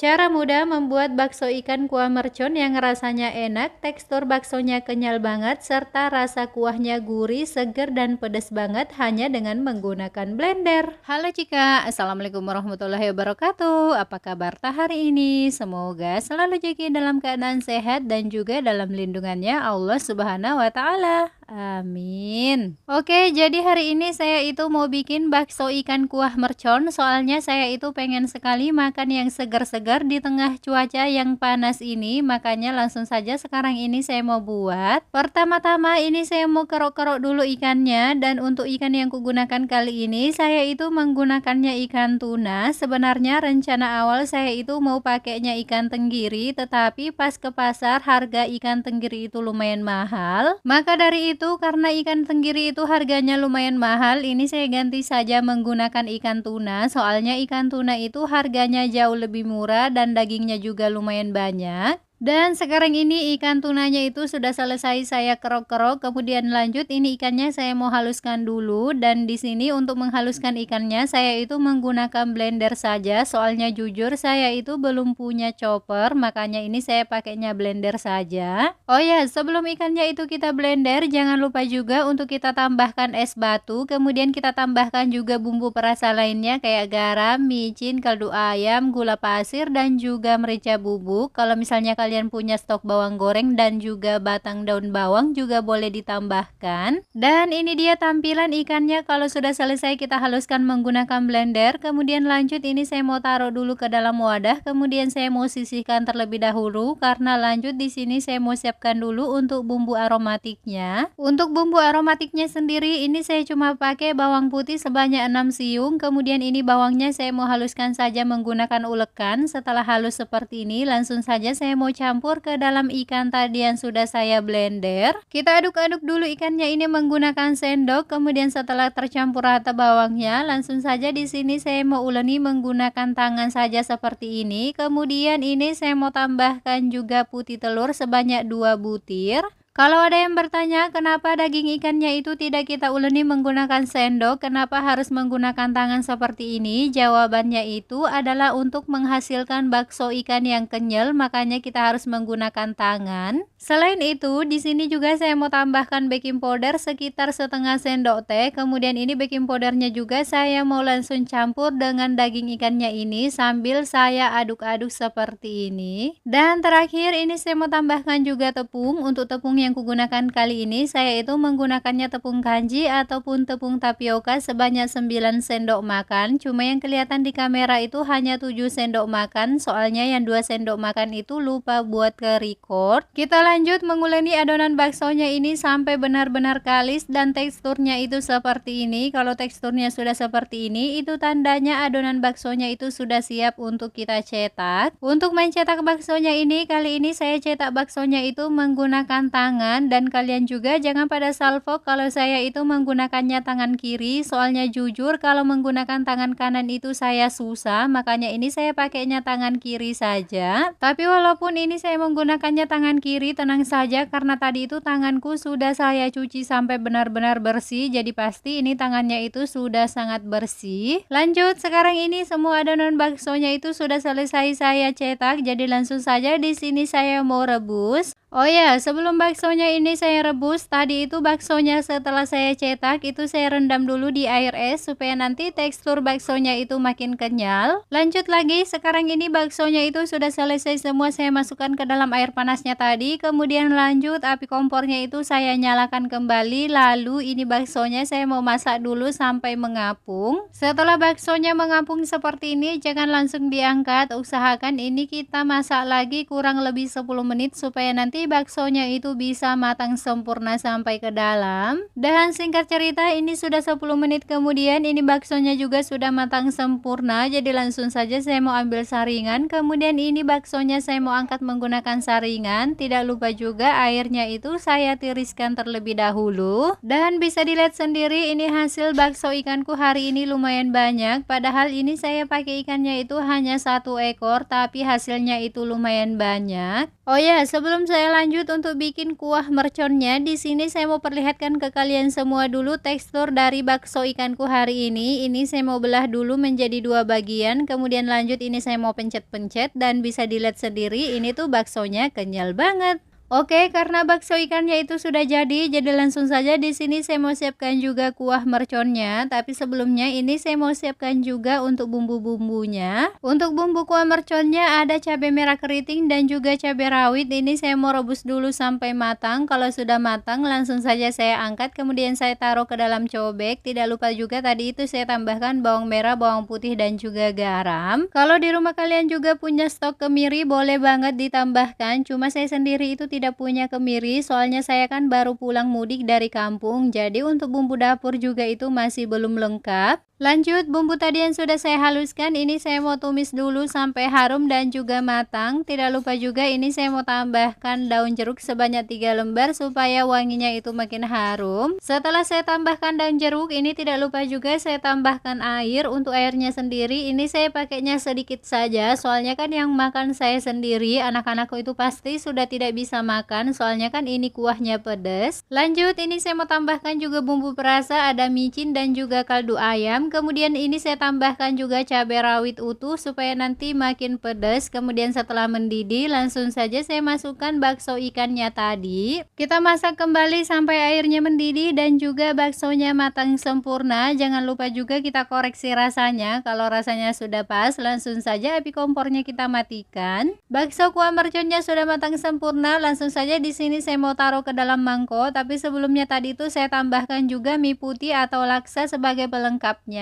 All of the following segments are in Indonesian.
Cara mudah membuat bakso ikan kuah mercon yang rasanya enak, tekstur baksonya kenyal banget, serta rasa kuahnya gurih, seger, dan pedas banget hanya dengan menggunakan blender. Halo Cika, Assalamualaikum warahmatullahi wabarakatuh. Apa kabar hari ini? Semoga selalu jaga dalam keadaan sehat dan juga dalam lindungannya Allah Subhanahu wa Ta'ala. Amin. Oke, jadi hari ini saya itu mau bikin bakso ikan kuah mercon. Soalnya saya itu pengen sekali makan yang segar-segar di tengah cuaca yang panas ini. Makanya langsung saja sekarang ini saya mau buat. Pertama-tama ini saya mau kerok-kerok dulu ikannya. Dan untuk ikan yang kugunakan kali ini saya itu menggunakannya ikan tuna. Sebenarnya rencana awal saya itu mau pakainya ikan tenggiri. Tetapi pas ke pasar harga ikan tenggiri itu lumayan mahal. Maka dari itu karena ikan tenggiri itu harganya lumayan mahal, ini saya ganti saja menggunakan ikan tuna. Soalnya ikan tuna itu harganya jauh lebih murah dan dagingnya juga lumayan banyak. Dan sekarang ini ikan tunanya itu sudah selesai saya kerok-kerok, kemudian lanjut ini ikannya saya mau haluskan dulu. Dan di sini untuk menghaluskan ikannya saya itu menggunakan blender saja. Soalnya jujur saya itu belum punya chopper, makanya ini saya pakainya blender saja. Oh ya, sebelum ikannya itu kita blender, jangan lupa juga untuk kita tambahkan es batu. Kemudian kita tambahkan juga bumbu perasa lainnya kayak garam, micin, kaldu ayam, gula pasir, dan juga merica bubuk. Kalau misalnya kalian punya stok bawang goreng dan juga batang daun bawang juga boleh ditambahkan. Dan ini dia tampilan ikannya kalau sudah selesai kita haluskan menggunakan blender. Kemudian lanjut ini saya mau taruh dulu ke dalam wadah, kemudian saya mau sisihkan terlebih dahulu karena lanjut di sini saya mau siapkan dulu untuk bumbu aromatiknya. Untuk bumbu aromatiknya sendiri ini saya cuma pakai bawang putih sebanyak 6 siung. Kemudian ini bawangnya saya mau haluskan saja menggunakan ulekan. Setelah halus seperti ini langsung saja saya mau campur ke dalam ikan tadi yang sudah saya blender. Kita aduk-aduk dulu ikannya ini menggunakan sendok. Kemudian setelah tercampur rata bawangnya, langsung saja di sini saya mau uleni menggunakan tangan saja seperti ini. Kemudian ini saya mau tambahkan juga putih telur sebanyak 2 butir. Kalau ada yang bertanya kenapa daging ikannya itu tidak kita uleni menggunakan sendok, kenapa harus menggunakan tangan seperti ini? Jawabannya itu adalah untuk menghasilkan bakso ikan yang kenyal, makanya kita harus menggunakan tangan. Selain itu, di sini juga saya mau tambahkan baking powder sekitar setengah sendok teh. Kemudian ini baking powdernya juga saya mau langsung campur dengan daging ikannya ini sambil saya aduk-aduk seperti ini. Dan terakhir ini saya mau tambahkan juga tepung. Untuk tepung yang kugunakan kali ini saya itu menggunakannya tepung kanji ataupun tepung tapioka sebanyak 9 sendok makan. Cuma yang kelihatan di kamera itu hanya 7 sendok makan, soalnya yang 2 sendok makan itu lupa buat ke record. Kita lanjut menguleni adonan baksonya ini sampai benar-benar kalis dan teksturnya itu seperti ini. Kalau teksturnya sudah seperti ini, itu tandanya adonan baksonya itu sudah siap untuk kita cetak. Untuk mencetak baksonya ini, kali ini saya cetak baksonya itu menggunakan tangan, dan kalian juga jangan pada salvo kalau saya itu menggunakannya tangan kiri. Soalnya jujur kalau menggunakan tangan kanan itu saya susah, makanya ini saya pakainya tangan kiri saja. Tapi walaupun ini saya menggunakannya tangan kiri, tenang saja karena tadi itu tanganku sudah saya cuci sampai benar-benar bersih, jadi pasti ini tangannya itu sudah sangat bersih. Lanjut, sekarang ini semua adonan baksonya itu sudah selesai saya cetak, jadi langsung saja di sini saya mau rebus. Oh ya, sebelum baksonya ini saya rebus, tadi itu baksonya setelah saya cetak itu saya rendam dulu di air es supaya nanti tekstur baksonya itu makin kenyal. Lanjut lagi, sekarang ini baksonya itu sudah selesai semua saya masukkan ke dalam air panasnya tadi. Kemudian lanjut api kompornya itu saya nyalakan kembali. Lalu ini baksonya saya mau masak dulu sampai mengapung. Setelah baksonya mengapung seperti ini, jangan langsung diangkat. Usahakan ini kita masak lagi kurang lebih 10 menit supaya nanti baksonya itu bisa matang sempurna sampai ke dalam. Dan singkat cerita ini sudah 10 menit kemudian ini baksonya juga sudah matang sempurna. Jadi langsung saja saya mau ambil saringan. Kemudian ini baksonya saya mau angkat menggunakan saringan. Tidak lupa juga airnya itu saya tiriskan terlebih dahulu. Dan bisa dilihat sendiri ini hasil bakso ikanku hari ini lumayan banyak. Padahal ini saya pakai ikannya itu hanya 1 ekor, tapi hasilnya itu lumayan banyak. Oh ya, sebelum saya lanjut untuk bikin kuah merconnya, di sini saya mau perlihatkan ke kalian semua dulu tekstur dari bakso ikanku hari ini. Ini saya mau belah dulu menjadi 2 bagian, kemudian lanjut ini saya mau pencet-pencet dan bisa dilihat sendiri ini tuh baksonya kenyal banget. Oke, karena bakso ikannya itu sudah jadi langsung saja di sini saya mau siapkan juga kuah merconnya. Tapi sebelumnya ini saya mau siapkan juga untuk bumbu-bumbunya. Untuk bumbu kuah merconnya ada cabai merah keriting dan juga cabai rawit. Ini saya mau rebus dulu sampai matang. Kalau sudah matang langsung saja saya angkat, kemudian saya taruh ke dalam cobek. Tidak lupa juga tadi itu saya tambahkan bawang merah, bawang putih dan juga garam. Kalau di rumah kalian juga punya stok kemiri, boleh banget ditambahkan. Cuma saya sendiri itu tidak punya kemiri, soalnya saya kan baru pulang mudik dari kampung, jadi untuk bumbu dapur juga itu masih belum lengkap. Lanjut, bumbu tadi yang sudah saya haluskan ini saya mau tumis dulu sampai harum dan juga matang. Tidak lupa juga ini saya mau tambahkan daun jeruk sebanyak 3 lembar supaya wanginya itu makin harum. Setelah saya tambahkan daun jeruk, ini tidak lupa juga saya tambahkan air. Untuk airnya sendiri ini saya pakainya sedikit saja, soalnya kan yang makan saya sendiri, anak-anakku itu pasti sudah tidak bisa makan, soalnya kan ini kuahnya pedas. Lanjut, ini saya mau tambahkan juga bumbu perasa, ada micin dan juga kaldu ayam. Kemudian ini saya tambahkan juga cabai rawit utuh supaya nanti makin pedas. Kemudian setelah mendidih langsung saja saya masukkan bakso ikannya tadi. Kita masak kembali sampai airnya mendidih dan juga baksonya matang sempurna. Jangan lupa juga kita koreksi rasanya. Kalau rasanya sudah pas langsung saja api kompornya kita matikan. Bakso kuah merconnya sudah matang sempurna. Langsung saja di sini saya mau taruh ke dalam mangkok. Tapi sebelumnya tadi itu saya tambahkan juga mie putih atau laksa sebagai pelengkapnya.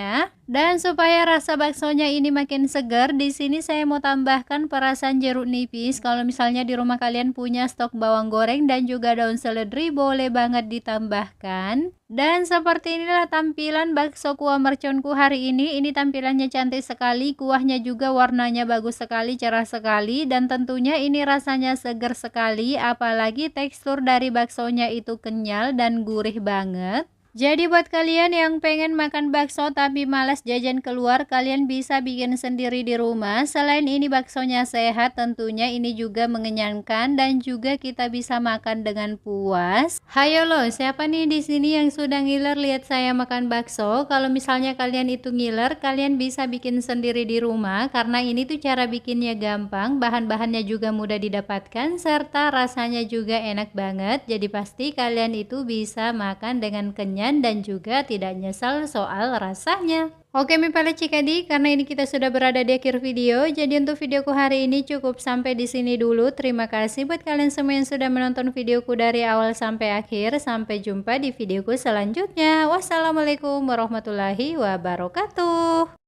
Dan supaya rasa baksonya ini makin segar, di sini saya mau tambahkan perasan jeruk nipis. Kalau misalnya di rumah kalian punya stok bawang goreng dan juga daun seledri, boleh banget ditambahkan. Dan seperti inilah tampilan bakso kuah merconku hari ini. Ini tampilannya cantik sekali, kuahnya juga warnanya bagus sekali, cerah sekali, dan tentunya ini rasanya segar sekali. Apalagi tekstur dari baksonya itu kenyal dan gurih banget. Jadi buat kalian yang pengen makan bakso tapi malas jajan keluar, kalian bisa bikin sendiri di rumah. Selain ini baksonya sehat, tentunya ini juga mengenyangkan dan juga kita bisa makan dengan puas. Hayo loh, siapa nih di sini yang sudah ngiler lihat saya makan bakso? Kalau misalnya kalian itu ngiler, kalian bisa bikin sendiri di rumah karena ini tuh cara bikinnya gampang, bahan-bahannya juga mudah didapatkan serta rasanya juga enak banget. Jadi pasti kalian itu bisa makan dengan kenyang dan juga tidak nyesal soal rasanya. Oke mipale cikadi, karena ini kita sudah berada di akhir video, jadi untuk videoku hari ini cukup sampai di sini dulu. Terima kasih buat kalian semua yang sudah menonton videoku dari awal sampai akhir. Sampai jumpa di videoku selanjutnya. Wassalamualaikum warahmatullahi wabarakatuh.